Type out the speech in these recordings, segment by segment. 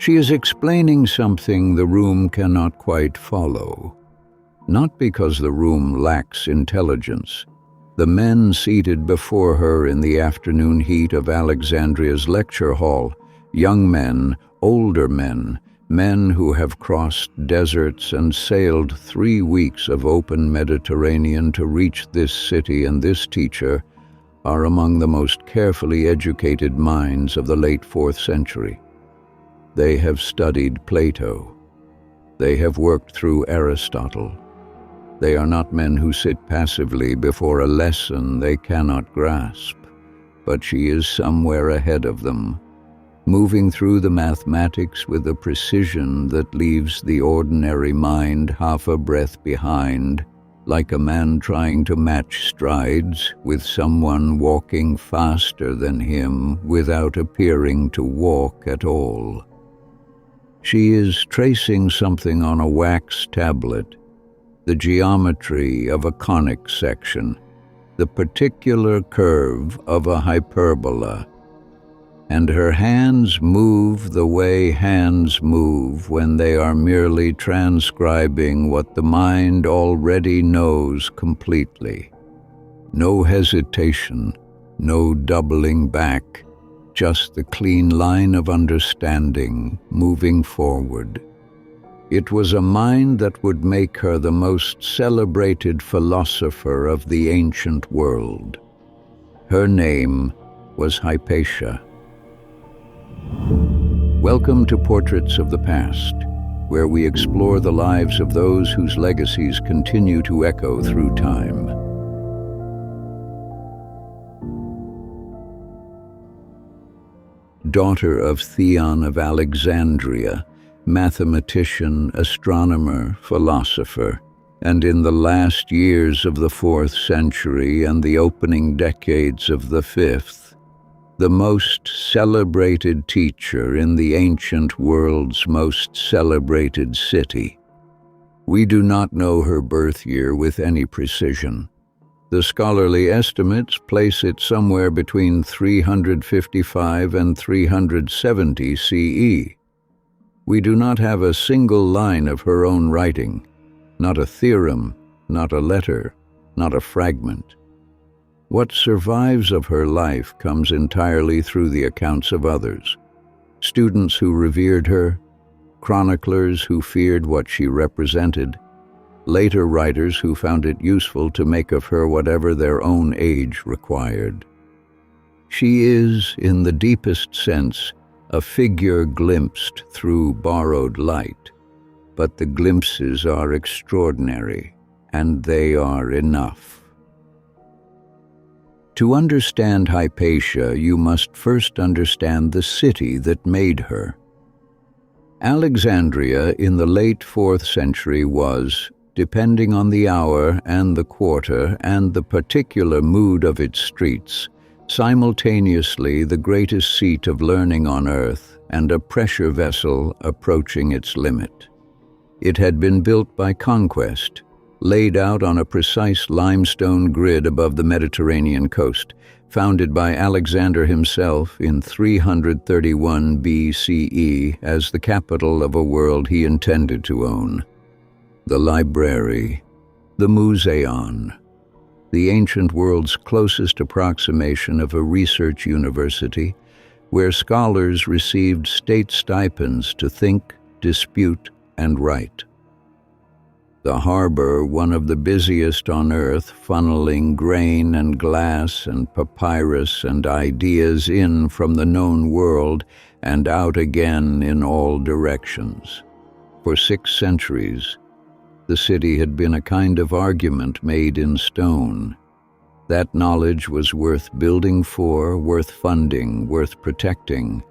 She is explaining something the room cannot quite follow. Not because the room lacks intelligence. The men seated before her in the afternoon heat of Alexandria's lecture hall, young men, older men, men who have crossed deserts and sailed 3 weeks of open Mediterranean to reach this city and this teacher, are among the most carefully educated minds of the late 4th century. They have studied Plato. They have worked through Aristotle. They are not men who sit passively before a lesson they cannot grasp, but she is somewhere ahead of them, moving through the mathematics with a precision that leaves the ordinary mind half a breath behind, like a man trying to match strides with someone walking faster than him without appearing to walk at all. She is tracing something on a wax tablet, the geometry of a conic section, the particular curve of a hyperbola, and her hands move the way hands move when they are merely transcribing what the mind already knows completely. No hesitation, no doubling back, just the clean line of understanding moving forward. It was a mind that would make her the most celebrated philosopher of the ancient world. Her name was Hypatia. Welcome to Portraits of the Past, where we explore the lives of those whose legacies continue to echo through time. Daughter of Theon of Alexandria, mathematician, astronomer, philosopher, and in the last years of the 4th century and the opening decades of the 5th, the most celebrated teacher in the ancient world's most celebrated city. We do not know her birth year with any precision. The scholarly estimates place it somewhere between 355 and 370 CE. We do not have a single line of her own writing, not a theorem, not a letter, not a fragment. What survives of her life comes entirely through the accounts of others, students who revered her, chroniclers who feared what she represented, later writers who found it useful to make of her whatever their own age required. She is, in the deepest sense, a figure glimpsed through borrowed light, but the glimpses are extraordinary, and they are enough. To understand Hypatia, you must first understand the city that made her. Alexandria in the late 4th century was, depending on the hour and the quarter and the particular mood of its streets, simultaneously the greatest seat of learning on earth and a pressure vessel approaching its limit. It had been built by conquest, laid out on a precise limestone grid above the Mediterranean coast, founded by Alexander himself in 331 BCE as the capital of a world he intended to own. The library, the museon, the ancient world's closest approximation of a research university, where scholars received state stipends to think, dispute, and write. The harbor, one of the busiest on earth, funneling grain and glass and papyrus and ideas in from the known world and out again in all directions. For 6 centuries, the city had been a kind of argument made in stone. That knowledge was worth building for, worth funding, worth protecting.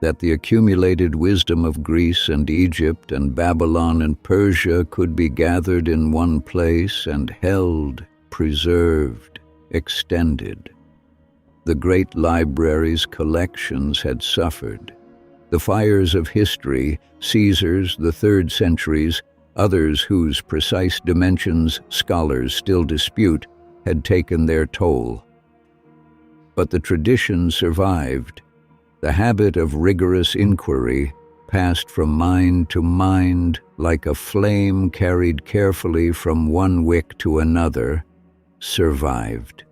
That the accumulated wisdom of Greece and Egypt and Babylon and Persia could be gathered in one place and held, preserved, extended. The great library's collections had suffered. The fires of history, Caesar's, the 3rd centuries, others whose precise dimensions scholars still dispute, had taken their toll. But the tradition survived. The habit of rigorous inquiry, passed from mind to mind like a flame carried carefully from one wick to another, survived.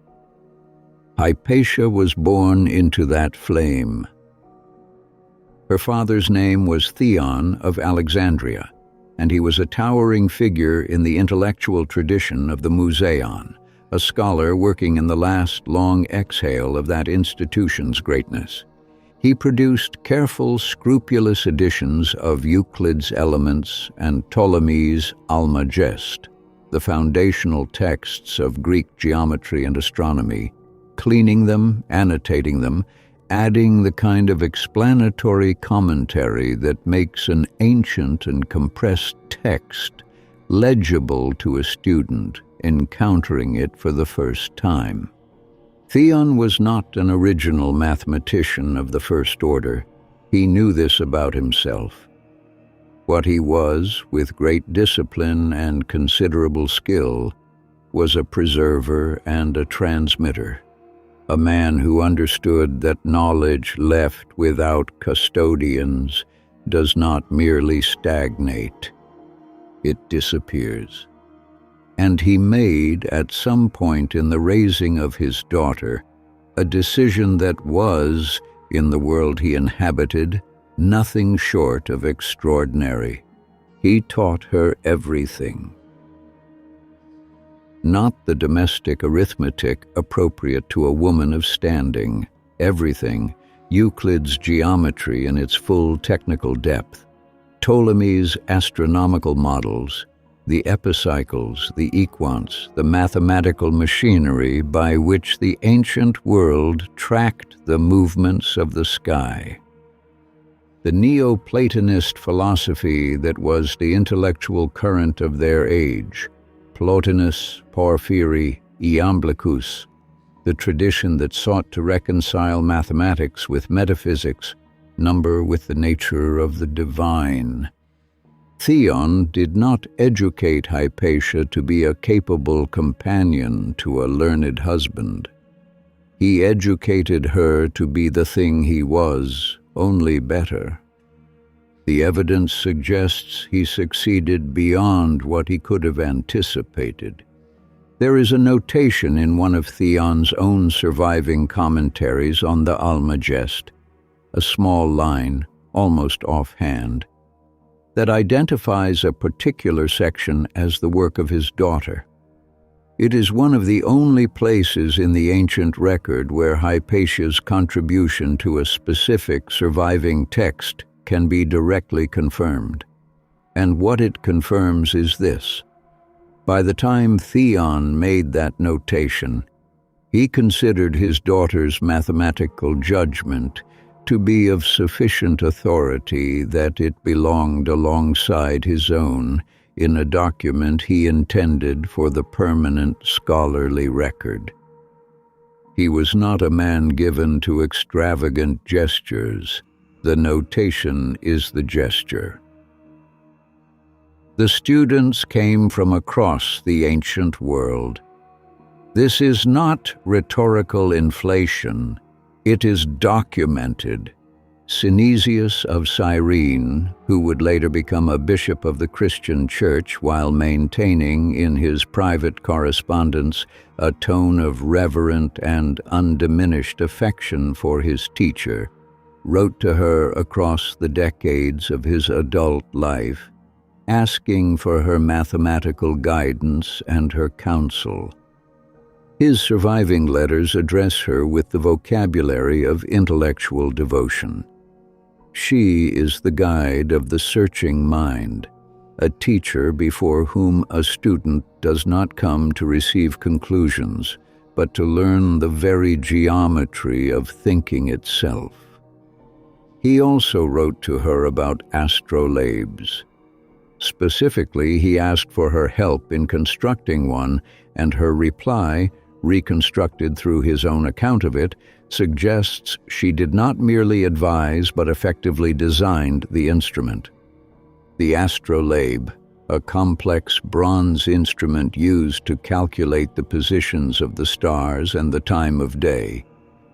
Hypatia was born into that flame. Her father's name was Theon of Alexandria, and he was a towering figure in the intellectual tradition of the Museon, a scholar working in the last long exhale of that institution's greatness. He produced careful, scrupulous editions of Euclid's Elements and Ptolemy's Almagest, the foundational texts of Greek geometry and astronomy, cleaning them, annotating them, adding the kind of explanatory commentary that makes an ancient and compressed text legible to a student encountering it for the first time. Theon was not an original mathematician of the first order. He knew this about himself. What he was, with great discipline and considerable skill, was a preserver and a transmitter, a man who understood that knowledge left without custodians does not merely stagnate, it disappears. And he made, at some point in the raising of his daughter, a decision that was, in the world he inhabited, nothing short of extraordinary. He taught her everything. Not the domestic arithmetic appropriate to a woman of standing, everything, Euclid's geometry in its full technical depth, Ptolemy's astronomical models, the epicycles, the equants, the mathematical machinery by which the ancient world tracked the movements of the sky. The Neoplatonist philosophy that was the intellectual current of their age, Plotinus, Porphyry, Iamblichus, the tradition that sought to reconcile mathematics with metaphysics, number with the nature of the divine. Theon did not educate Hypatia to be a capable companion to a learned husband. He educated her to be the thing he was, only better. The evidence suggests he succeeded beyond what he could have anticipated. There is a notation in one of Theon's own surviving commentaries on the Almagest, a small line, almost offhand, that identifies a particular section as the work of his daughter. It is one of the only places in the ancient record where Hypatia's contribution to a specific surviving text can be directly confirmed. And what it confirms is this: by the time Theon made that notation, he considered his daughter's mathematical judgment to be of sufficient authority that it belonged alongside his own in a document he intended for the permanent scholarly record. He was not a man given to extravagant gestures. The notation is the gesture. The students came from across the ancient world. This is not rhetorical inflation. It is documented. Synesius of Cyrene, who would later become a bishop of the Christian Church while maintaining in his private correspondence a tone of reverent and undiminished affection for his teacher, wrote to her across the decades of his adult life, asking for her mathematical guidance and her counsel. His surviving letters address her with the vocabulary of intellectual devotion. She is the guide of the searching mind, a teacher before whom a student does not come to receive conclusions, but to learn the very geometry of thinking itself. He also wrote to her about astrolabes. Specifically, he asked for her help in constructing one, and her reply, reconstructed through his own account of it, suggests she did not merely advise but effectively designed the instrument. The astrolabe, a complex bronze instrument used to calculate the positions of the stars and the time of day,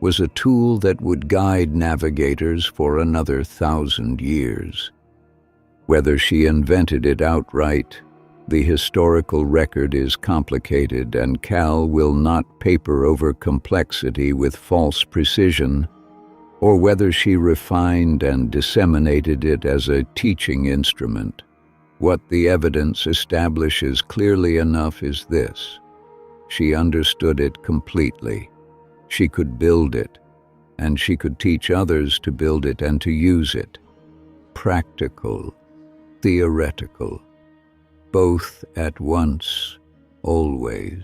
was a tool that would guide navigators for another 1,000 years. Whether she invented it outright, the historical record is complicated, and Cal will not paper over complexity with false precision, or whether she refined and disseminated it as a teaching instrument. What the evidence establishes clearly enough is this: she understood it completely. She could build it, and she could teach others to build it and to use it. Practical, theoretical, both at once, always.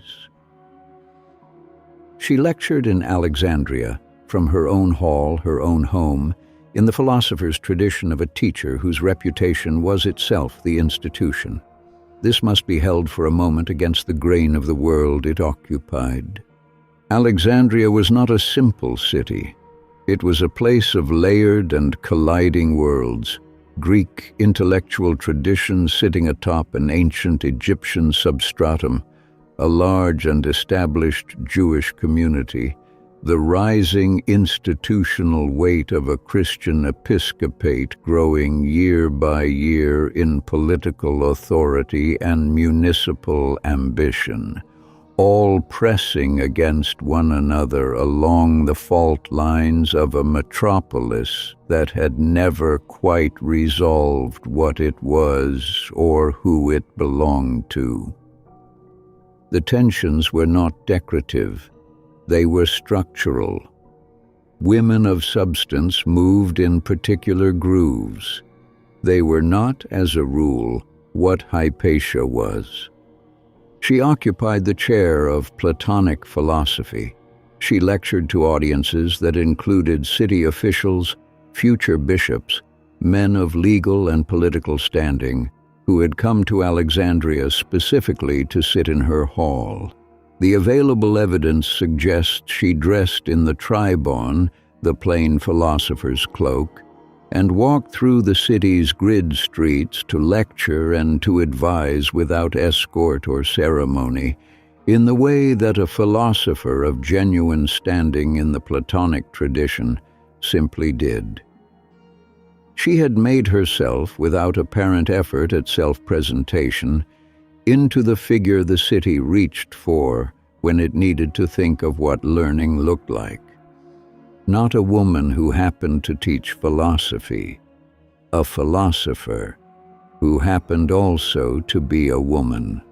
She lectured in Alexandria, from her own hall, her own home, in the philosopher's tradition of a teacher whose reputation was itself the institution. This must be held for a moment against the grain of the world it occupied. Alexandria was not a simple city. It was a place of layered and colliding worlds, Greek intellectual tradition sitting atop an ancient Egyptian substratum, a large and established Jewish community, the rising institutional weight of a Christian episcopate growing year by year in political authority and municipal ambition, all pressing against one another along the fault lines of a metropolis that had never quite resolved what it was or who it belonged to. The tensions were not decorative. They were structural. Women of substance moved in particular grooves. They were not, as a rule, what Hypatia was. She occupied the chair of Platonic philosophy. She lectured to audiences that included city officials, future bishops, men of legal and political standing, who had come to Alexandria specifically to sit in her hall. The available evidence suggests she dressed in the tribon, the plain philosopher's cloak, and walked through the city's grid streets to lecture and to advise without escort or ceremony, in the way that a philosopher of genuine standing in the Platonic tradition simply did. She had made herself, without apparent effort at self-presentation, into the figure the city reached for when it needed to think of what learning looked like. Not a woman who happened to teach philosophy, a philosopher who happened also to be a woman.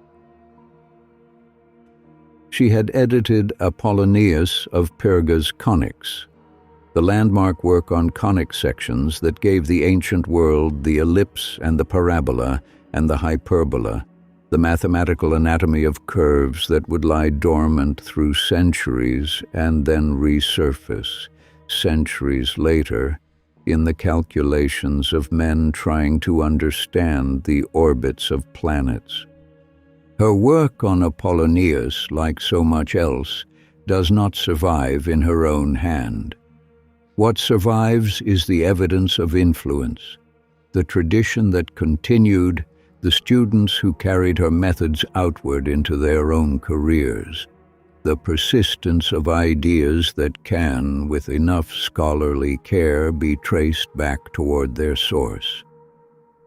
She had edited Apollonius of Perga's Conics, the landmark work on conic sections that gave the ancient world the ellipse and the parabola and the hyperbola, the mathematical anatomy of curves that would lie dormant through centuries and then resurface, centuries later, in the calculations of men trying to understand the orbits of planets. Her work on Apollonius, like so much else, does not survive in her own hand. What survives is the evidence of influence, the tradition that continued, the students who carried her methods outward into their own careers, the persistence of ideas that can, with enough scholarly care, be traced back toward their source.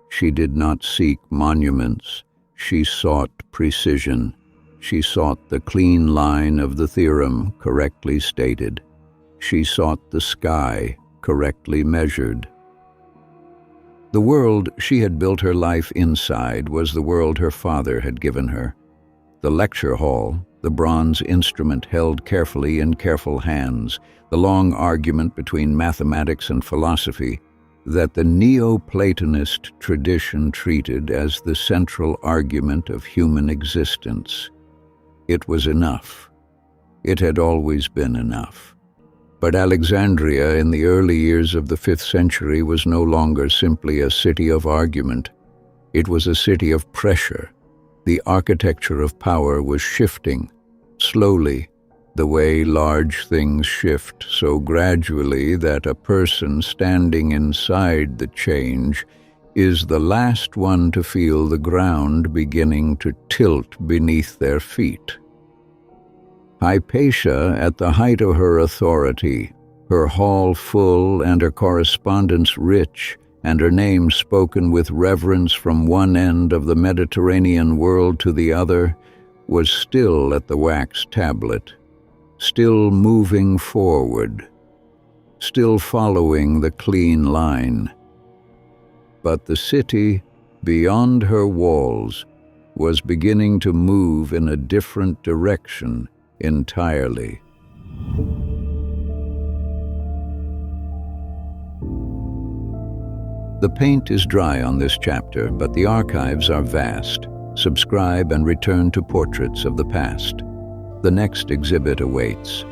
She did not seek monuments. She sought precision. She sought the clean line of the theorem correctly stated. She sought the sky correctly measured. The world she had built her life inside was the world her father had given her. The lecture hall, the bronze instrument held carefully in careful hands, the long argument between mathematics and philosophy that the Neoplatonist tradition treated as the central argument of human existence. It was enough. It had always been enough. But Alexandria in the early years of the 5th century was no longer simply a city of argument. It was a city of pressure. The architecture of power was shifting, slowly, the way large things shift so gradually that a person standing inside the change is the last one to feel the ground beginning to tilt beneath their feet. Hypatia, at the height of her authority, her hall full and her correspondence rich, and her name spoken with reverence from one end of the Mediterranean world to the other, was still at the wax tablet, still moving forward, still following the clean line. But the city, beyond her walls, was beginning to move in a different direction entirely. The paint is dry on this chapter, but the archives are vast. Subscribe and return to portraits of the past. The next exhibit awaits.